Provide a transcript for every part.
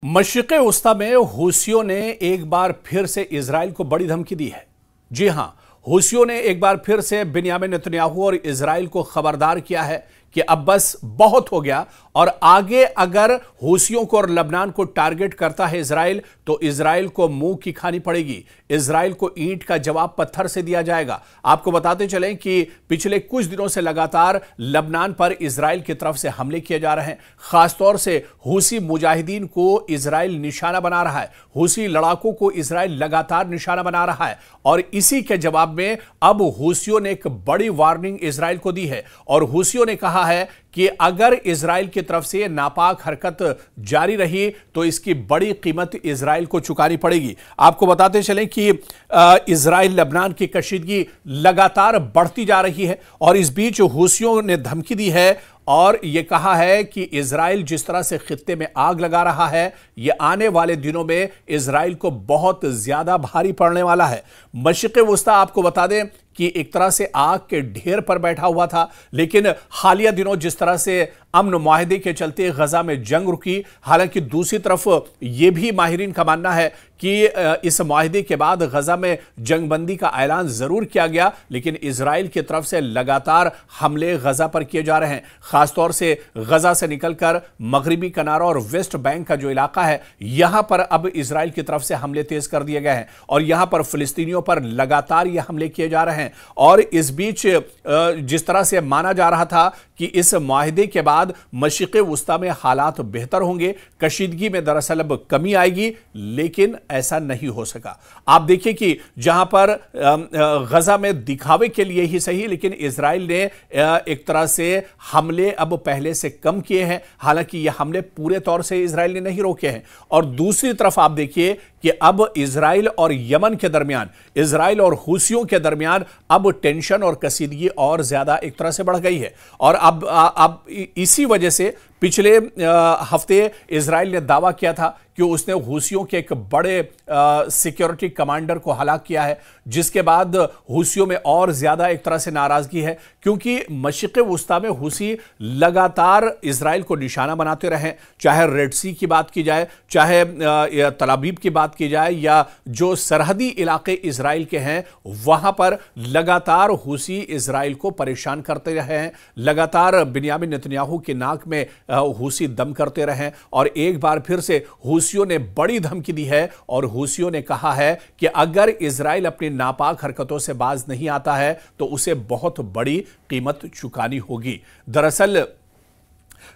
मशरिक़ वस्ता में हूसियों ने एक बार फिर से इजराइल को बड़ी धमकी दी है। जी हां, हूसियों ने एक बार फिर से बिन्यामिन नेतन्याहू और इजराइल को खबरदार किया है कि अब बस बहुत हो गया और आगे अगर हूसियों को और लबनान को टारगेट करता है इजराइल तो इजराइल को मुंह की खानी पड़ेगी। इजराइल को ईंट का जवाब पत्थर से दिया जाएगा। आपको बताते चलें कि पिछले कुछ दिनों से लगातार लबनान पर इजराइल की तरफ से हमले किए जा रहे हैं। खासतौर से हूसी मुजाहिदीन को इजराइल निशाना बना रहा है, हूसी लड़ाकों को इजराइल लगातार निशाना बना रहा है और इसी के जवाब में अब हूसियों ने एक बड़ी वार्निंग इजराइल को दी है और हूसियों ने कहा है कि अगर इजराइल की तरफ से नापाक हरकत जारी रही तो इसकी बड़ी कीमत इजराइल को चुकानी पड़ेगी। आपको बताते चलें कि इजराइल लबनान की कशीदगी लगातार बढ़ती जा रही है और इस बीच हूसियों ने धमकी दी है और यह कहा है कि इजराइल जिस तरह से खित्ते में आग लगा रहा है, यह आने वाले दिनों में इजराइल को बहुत ज्यादा भारी पड़ने वाला है। मशरिक़ वस्ता आपको बता दें कि एक तरह से आग के ढेर पर बैठा हुआ था, लेकिन हालिया दिनों जिस तरह से अमन मुआहदे के चलते गजा में जंग रुकी, हालांकि दूसरी तरफ यह भी माहिरीन का मानना है कि इस मुआहदे के बाद गजा में जंगबंदी का ऐलान जरूर किया गया, लेकिन इजराइल की तरफ से लगातार हमले गजा पर किए जा रहे हैं। खासतौर से गजा से निकलकर मगरिबी किनारा और वेस्ट बैंक का जो इलाका है, यहां पर अब इजराइल की तरफ से हमले तेज कर दिए गए हैं और यहां पर फिलिस्तीनियों पर लगातार यह हमले किए जा रहे हैं। और इस बीच जिस तरह से माना जा रहा था कि इस मुआहदे के बाद मशरिक़ वस्ता में हालात बेहतर होंगे, कशीदगी में दरअसल अब कमी आएगी, लेकिन ऐसा नहीं हो सका। आप देखिए कि जहां पर गजा में दिखावे के लिए ही सही, लेकिन इजराइल ने एक तरह से हमले अब पहले से कम किए हैं। हालांकि यह हमले पूरे तौर से इजराइल ने नहीं रोके हैं। और दूसरी तरफ आप देखिए कि अब इजराइल और यमन के दरमियान, इजराइल और हूसियों के दरमियान अब टेंशन और कशीदगी और ज्यादा एक तरह से बढ़ गई है। और अब इसी वजह से पिछले हफ्ते इजराइल ने दावा किया था कि उसने हूसियों के एक बड़े सिक्योरिटी कमांडर को हलाक किया है, जिसके बाद हूसियों में और ज्यादा एक तरह से नाराजगी है, क्योंकि मशरिक़ वस्ता में हूसी लगातार इजराइल को निशाना बनाते रहे। चाहे रेड सी की बात की जाए, चाहे तल अबीब की बात की जाए, या जो सरहदी इलाके इजराइल के हैं वहां पर लगातार हूसी इजराइल को परेशान करते रहे हैं। लगातार बिन्यामिन नेतन्याहू की नाक में हूसी दम करते रहे और एक बार फिर से हूसियों ने बड़ी धमकी दी है और हूसियों ने कहा है कि अगर इजराइल अपनी नापाक हरकतों से बाज नहीं आता है तो उसे बहुत बड़ी कीमत चुकानी होगी। दरअसल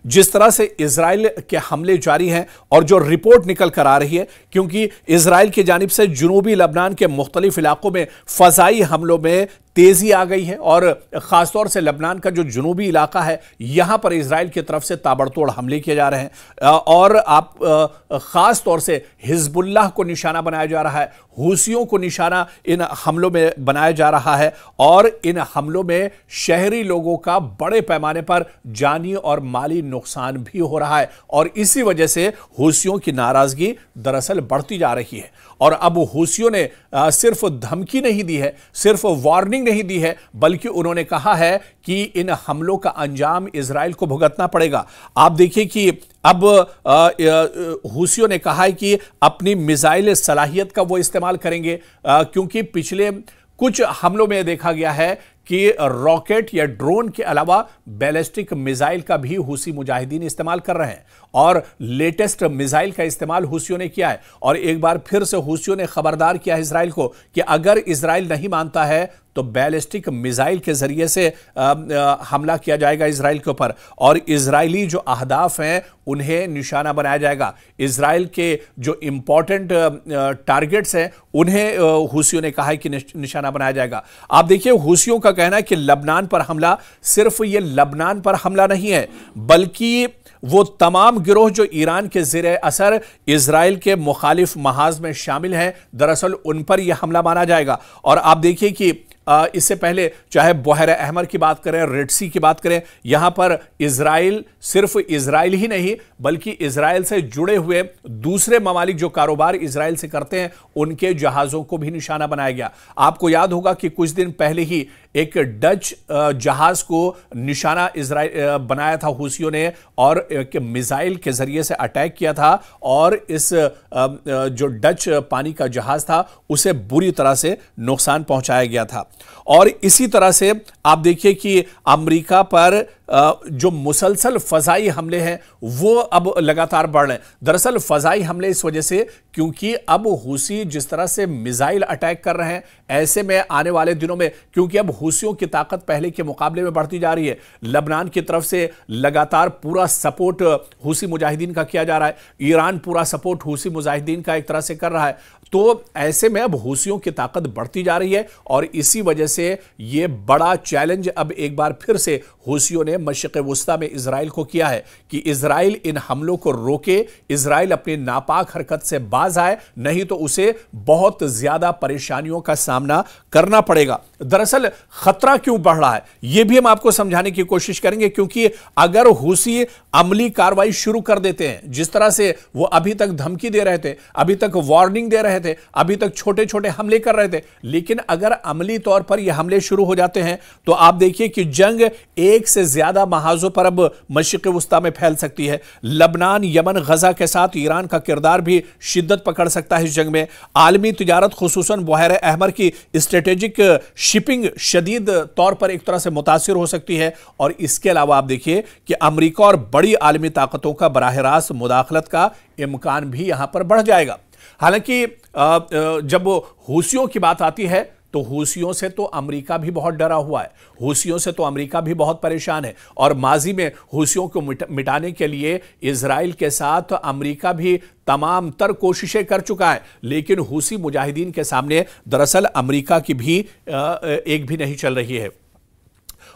जिस तरह से इजराइल के हमले जारी हैं और जो रिपोर्ट निकल कर आ रही है, क्योंकि इजराइल की जानिब से जुनूबी लबनान के मुख्तलिफ इलाकों में फजाई हमलों में तेजी आ गई है और खासतौर से लबनान का जो जुनूबी इलाका है, यहां पर इजराइल की तरफ से ताबड़तोड़ हमले किए जा रहे हैं और आप खास तौर से हिजबुल्लाह को निशाना बनाया जा रहा है, हूसियों को निशाना इन हमलों में बनाया जा रहा है और इन हमलों में शहरी लोगों का बड़े पैमाने पर जानी और माली नुकसान भी हो रहा है और इसी वजह से हूसियों की नाराजगी दरअसल बढ़ती जा रही है। और अब हूसियों ने सिर्फ धमकी नहीं दी है, सिर्फ वार्निंग नहीं दी है, बल्कि उन्होंने कहा है कि इन हमलों का अंजाम इजराइल को भुगतना पड़ेगा। आप देखिए कि अब हूसियों ने कहा है कि अपनी मिसाइल सलाहियत का वो इस्तेमाल करेंगे, क्योंकि पिछले कुछ हमलों में देखा गया है कि रॉकेट या ड्रोन के अलावा बैलिस्टिक मिसाइल का भी हूसी मुजाहिदीन इस्तेमाल कर रहे हैं और लेटेस्ट मिसाइल का इस्तेमाल हूसियों ने किया है। और एक बार फिर से हूसियों ने खबरदार किया है इजराइल को कि अगर इजराइल नहीं मानता है तो बैलिस्टिक मिसाइल के जरिए से हमला किया जाएगा इजराइल के ऊपर और इजरायली जो अहदाफ हैं उन्हें निशाना बनाया जाएगा। इजराइल के जो इंपॉर्टेंट टारगेट्स हैं उन्हें हूसियों ने कहा है कि निशाना बनाया जाएगा। आप देखिए हूसियों का कहना है कि लबनान पर हमला सिर्फ ये लबनान पर हमला नहीं है, बल्कि वो तमाम गिरोह जो ईरान के ज़ेरे असर इजराइल के मुखालिफ महाज में शामिल हैं, दरअसल उन पर यह हमला माना जाएगा। और आप देखिए कि इससे पहले चाहे बहर अहमर की बात करें, रेड सी की बात करें, यहां पर इजराइल सिर्फ इजराइल ही नहीं बल्कि इजराइल से जुड़े हुए दूसरे ममालिक जो कारोबार इजराइल से करते हैं उनके जहाजों को भी निशाना बनाया गया। आपको याद होगा कि कुछ दिन पहले ही एक डच जहाज को निशाना इजराइल बनाया था हूसियों ने और एक मिसाइल के जरिए से अटैक किया था और इस जो डच पानी का जहाज था उसे बुरी तरह से नुकसान पहुंचाया गया था। और इसी तरह से आप देखिए कि अमेरिका पर जो मुसलसल फजाई हमले हैं वो अब लगातार बढ़ रहे हैं। दरअसल फजाई हमले इस वजह से क्योंकि अब हूसी जिस तरह से मिसाइल अटैक कर रहे हैं, ऐसे में आने वाले दिनों में क्योंकि अब हूसियों की ताकत पहले के मुकाबले में बढ़ती जा रही है, लबनान की तरफ से लगातार पूरा सपोर्ट हूसी मुजाहिदीन का किया जा रहा है, ईरान पूरा सपोर्ट हूसी मुजाहिदीन का एक तरह से कर रहा है, तो ऐसे में अब हूसियों की ताकत बढ़ती जा रही है और इसी वजह से यह बड़ा चैलेंज अब एक बार फिर से हूसियों ने मशरिक़ वुस्ता में इजराइल को किया है कि इजराइल इन हमलों को रोके, इजराइल अपनी नापाक हरकत से बाज आए, नहीं तो उसे बहुत ज्यादा परेशानियों का सामना करना पड़ेगा। दरअसल खतरा क्यों बढ़ रहा है यह भी हम आपको समझाने की कोशिश करेंगे, क्योंकि अगर हूसी अमली कार्रवाई शुरू कर देते हैं, जिस तरह से वो अभी तक धमकी दे रहे थे, अभी तक वार्निंग दे रहे थे, अभी तक छोटे छोटे हमले कर रहे थे, लेकिन अगर अमली तौर पर यह हमले शुरू हो जाते हैं तो आप देखिए कि जंग एक से ज्यादा महाजों पर अब मशरिक़ वुस्ता में फैल सकती है। लबनान, यमन, गजा के साथ ईरान का किरदार भी शिद्दत पकड़ सकता है इस जंग में। आलमी तिजारत खुसूसन बहर अहमर की स्ट्रेटेजिक शिपिंग शदीद तौर पर एक तरह से मुतासिर हो सकती है और इसके अलावा आप देखिए कि अमेरिका और बड़ी आलमी ताकतों का बराह रास्त मुदाखलत का इम्कान भी यहां पर बढ़ जाएगा। हालांकि जब हूसियों की बात आती है तो हूसियों से तो अमेरिका भी बहुत डरा हुआ है, हूसियों से तो अमेरिका भी बहुत परेशान है और माजी में हूसियों को मिटाने के लिए इजराइल के साथ अमेरिका भी तमाम तर कोशिशें कर चुका है, लेकिन हूसी मुजाहिदीन के सामने दरअसल अमेरिका की भी एक भी नहीं चल रही है।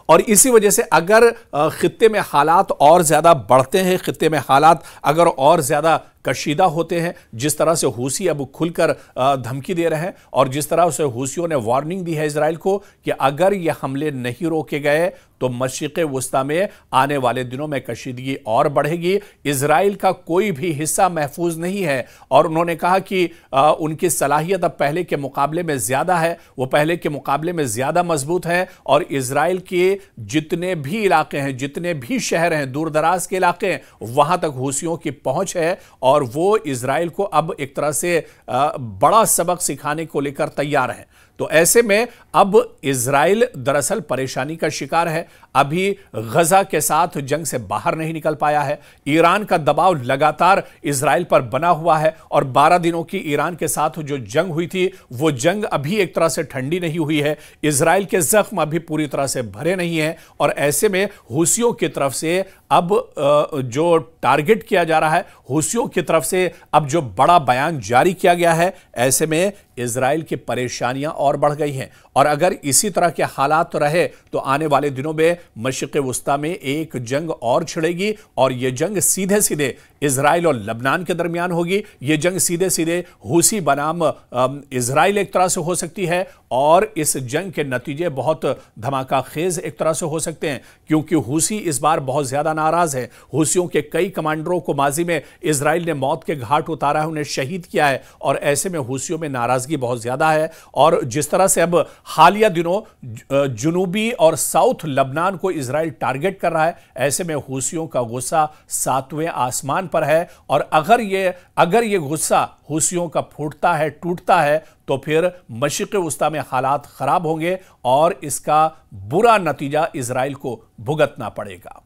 और इसी वजह से अगर खित्ते में हालात और ज्यादा बढ़ते हैं, खित्ते में हालात अगर और ज्यादा कशीदा होते हैं, जिस तरह से हूसी अब खुलकर धमकी दे रहे हैं और जिस तरह से हूसियों ने वार्निंग दी है इजराइल को कि अगर ये हमले नहीं रोके गए तो मशरिक़ वुस्ता में आने वाले दिनों में कशीदगी और बढ़ेगी। इजराइल का कोई भी हिस्सा महफूज नहीं है और उन्होंने कहा कि उनकी सलाहियत अब पहले के मुकाबले में ज्यादा है, वो पहले के मुकाबले में ज्यादा मजबूत है और इजराइल के जितने भी इलाके हैं, जितने भी शहर हैं, दूर दराज के इलाके हैं, वहां तक हूसियों की पहुंच है और वो इजराइल को अब एक तरह से बड़ा सबक सिखाने को लेकर तैयार है। तो ऐसे में अब इजराइल दरअसल परेशानी का शिकार है, अभी गजा के साथ जंग से बाहर नहीं निकल पाया है, ईरान का दबाव लगातार इजराइल पर बना हुआ है और 12 दिनों की ईरान के साथ जो जंग हुई थी वो जंग अभी एक तरह से ठंडी नहीं हुई है, इजराइल के जख्म अभी पूरी तरह से भरे नहीं है और ऐसे में हूसियों की तरफ से अब जो टारगेट किया जा रहा है, हूसियों की तरफ से अब जो बड़ा बयान जारी किया गया है, ऐसे में इजराइल की परेशानियां और बढ़ गई हैं और अगर इसी तरह के हालात रहे तो आने वाले दिनों में मशरिक़ वुस्ता में एक जंग और छिड़ेगी और यह जंग सीधे सीधे इजराइल और लबनान के दरमियान होगी। यह जंग सीधे सीधे हूसी बनाम इजराइल एक तरह से हो सकती है और इस जंग के नतीजे बहुत धमाका खेज एक तरह से हो सकते हैं, क्योंकि हूसी इस बार बहुत ज्यादा नाराज है। हूसियों के कई कमांडरों को माजी में इजराइल ने मौत के घाट उतारा है, उन्हें शहीद किया है और ऐसे में हूसियों में नाराजगी बहुत ज्यादा है और जिस तरह से अब हालिया दिनों जुनूबी और साउथ लबनान को इजराइल टारगेट कर रहा है, ऐसे में हूसियों का गुस्सा 7वें आसमान पर है और अगर ये गुस्सा हूसियों का फूटता है, टूटता है तो फिर मशरिक़ वुस्ता में हालात खराब होंगे और इसका बुरा नतीजा इजराइल को भुगतना पड़ेगा।